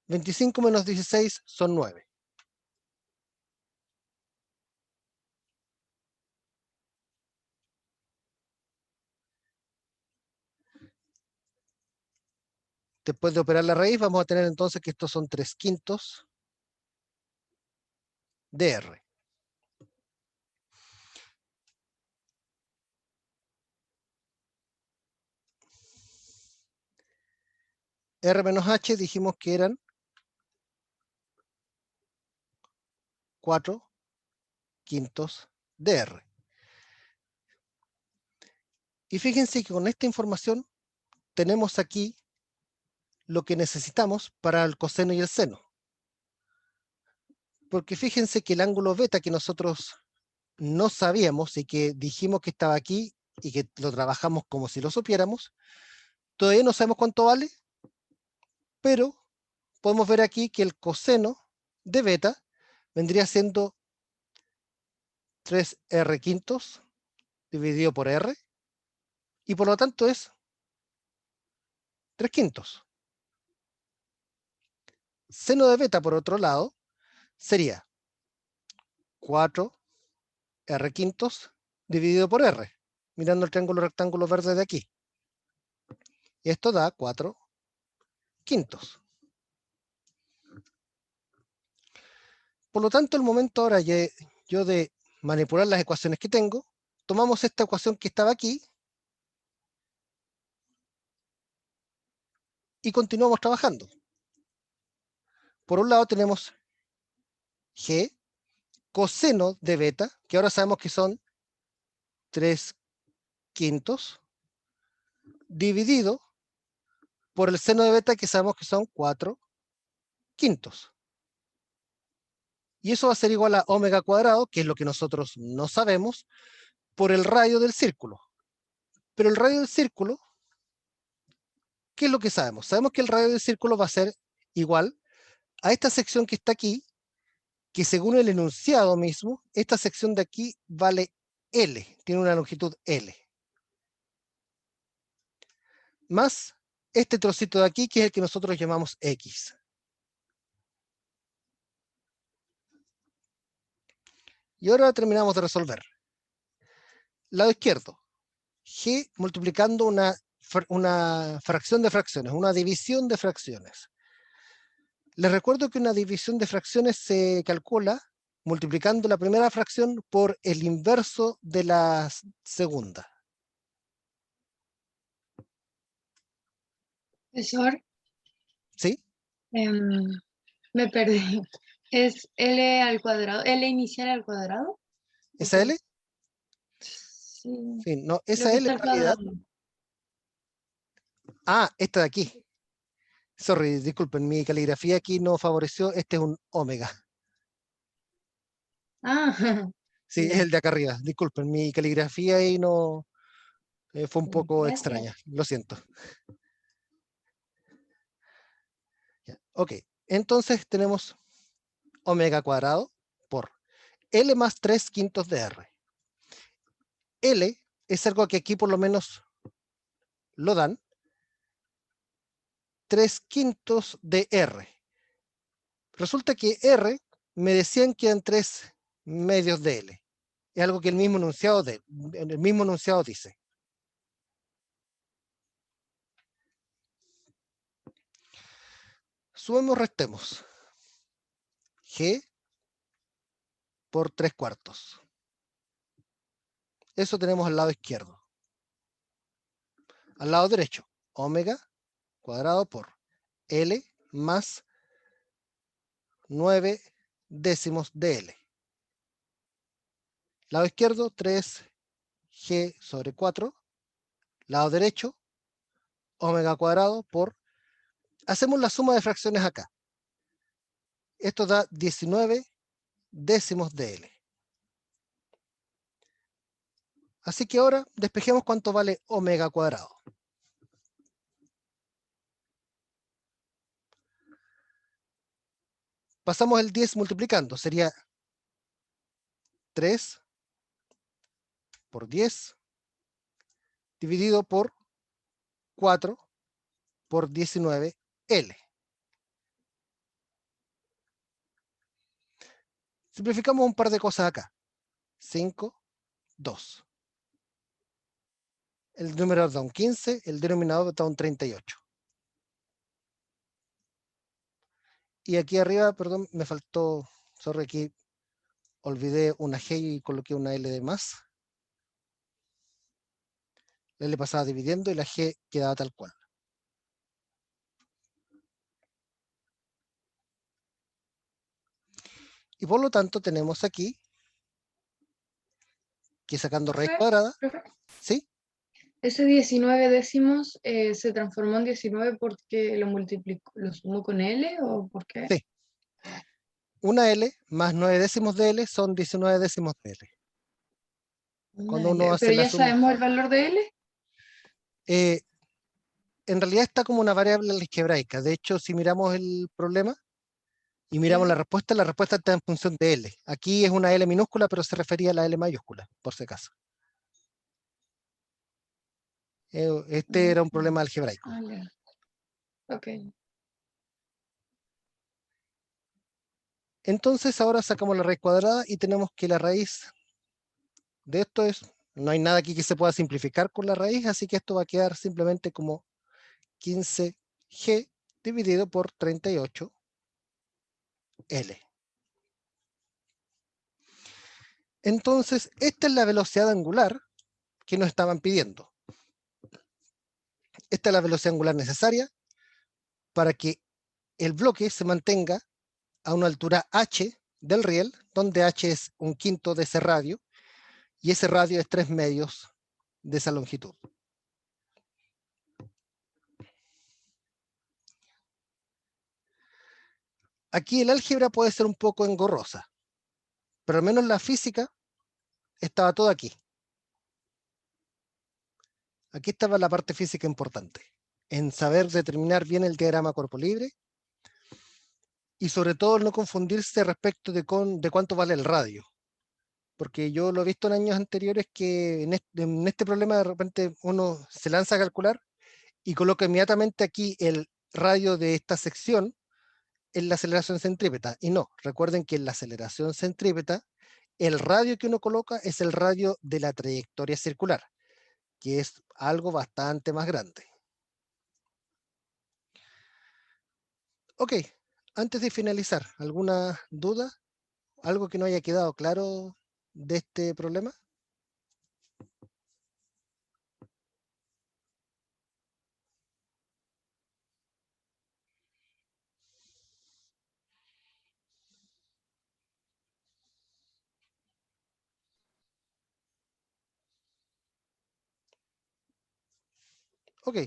25 menos 16 son 9. Después de operar la raíz, vamos a tener entonces que estos son 3 quintos de R. R menos H dijimos que eran 4 quintos de R. Y fíjense que con esta información tenemos aquí lo que necesitamos para el coseno y el seno. Porque fíjense que el ángulo beta que nosotros no sabíamos y que dijimos que estaba aquí y que lo trabajamos como si lo supiéramos, todavía no sabemos cuánto vale, pero podemos ver aquí que el coseno de beta vendría siendo 3R quintos dividido por R, y por lo tanto es 3 quintos. Seno de beta, por otro lado, sería 4R quintos dividido por R, mirando el triángulo rectángulo verde de aquí. Y esto da 4 quintos. Por lo tanto, el momento ahora yo de manipular las ecuaciones que tengo, tomamos esta ecuación que estaba aquí y continuamos trabajando. Por un lado tenemos G, coseno de beta, que ahora sabemos que son 3 quintos, dividido por el seno de beta, que sabemos que son 4 quintos. Y eso va a ser igual a omega cuadrado, que es lo que nosotros no sabemos, por el radio del círculo. Pero el radio del círculo, ¿qué es lo que sabemos? Sabemos que el radio del círculo va a ser igual a esta sección que está aquí, que según el enunciado mismo, esta sección de aquí vale L, tiene una longitud L. Más este trocito de aquí, que es el que nosotros llamamos X. Y ahora terminamos de resolver. Lado izquierdo, G multiplicando una fracción de fracciones, una división de fracciones. Les recuerdo que una división de fracciones se calcula multiplicando la primera fracción por el inverso de la segunda. Profesor, ¿Sí? me perdí. ¿Es L al cuadrado? ¿L inicial al cuadrado? ¿Esa L? Sí, Sí, no, creo esa que L está en al realidad. cuadrado. Ah, esta de aquí. Sorry, disculpen, mi caligrafía aquí no favoreció. Este es un omega. Ah, Sí, es ya. el de acá arriba. Disculpen, mi caligrafía ahí no fue un poco Gracias. extraña. Lo siento. Ya, ok, entonces tenemos omega cuadrado por L más 3 quintos de R. L es algo que aquí por lo menos lo dan. 3 quintos de R. Resulta que R me decían que eran 3 medios de L. Es algo que el mismo enunciado dice. Sumemos, restemos. G por 3/4. Eso tenemos al lado izquierdo. Al lado derecho, omega cuadrado por L más 9/10 de L. Lado izquierdo, 3G sobre 4. Lado derecho, omega cuadrado por... Hacemos la suma de fracciones acá. Esto da 19/10 de L. Así que ahora despejemos cuánto vale omega cuadrado. Pasamos el 10 multiplicando. Sería 3 por 10 dividido por 4 por 19L. Simplificamos un par de cosas acá. 5, 2. El numerador da un 15, el denominador da un 38. Y aquí arriba, perdón, me faltó, sorry, aquí olvidé una G y coloqué una L de más. La L pasaba dividiendo y la G quedaba tal cual. Y por lo tanto tenemos aquí que sacando raíz Profe, cuadrada, profe, ¿sí? ese 19/10 se transformó en 19 porque lo sumo con L o por qué? Sí. Una L más 9/10 de L son 19/10 de L. Cuando uno hace Pero la ya suma, sabemos el valor de L. en realidad está como una variable algebraica. De hecho, si miramos el problema y miramos Ya. la respuesta está en función de L. Aquí es una L minúscula, pero se refería a la L mayúscula, por si acaso. Este era un problema algebraico. Ah, ya. Ok. Entonces ahora sacamos la raíz cuadrada y tenemos que la raíz de esto es, no hay nada aquí que se pueda simplificar con la raíz, así que esto va a quedar simplemente como 15G dividido por 38L. Entonces, esta es la velocidad angular que nos estaban pidiendo. Esta es la velocidad angular necesaria para que el bloque se mantenga a una altura h del riel, donde h es 1/5 de ese radio, y ese radio es 3/2 de esa longitud. Aquí el álgebra puede ser un poco engorrosa, pero al menos la física estaba todo aquí. Aquí estaba la parte física importante, en saber determinar bien el diagrama cuerpo libre y sobre todo no confundirse respecto de cuánto vale el radio. Porque yo lo he visto en años anteriores que en este problema de repente uno se lanza a calcular y coloca inmediatamente aquí el radio de esta sección en la aceleración centrípeta. Y no, recuerden que en la aceleración centrípeta el radio que uno coloca es el radio de la trayectoria circular, que es algo bastante más grande. Ok, antes de finalizar, ¿alguna duda? ¿Algo que no haya quedado claro de este problema? Ok,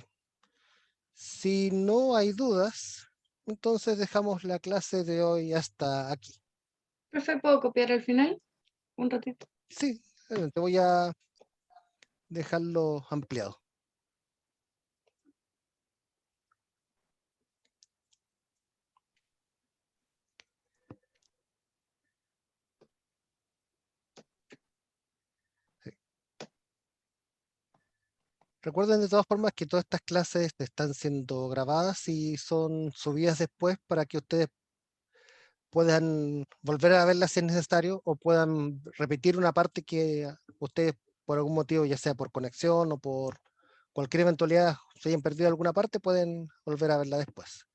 si no hay dudas, entonces dejamos la clase de hoy hasta aquí. Profe, ¿puedo copiar al final? Un ratito. Sí, te voy a dejarlo ampliado. Sí. Recuerden de todas formas que todas estas clases están siendo grabadas y son subidas después para que ustedes puedan volver a verlas si es necesario o puedan repetir una parte que ustedes por algún motivo, ya sea por conexión o por cualquier eventualidad, se hayan perdido alguna parte, pueden volver a verla después.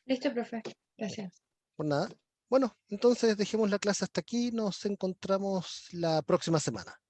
Listo, profe. Gracias. Por nada. Bueno, entonces dejemos la clase hasta aquí. Nos encontramos la próxima semana.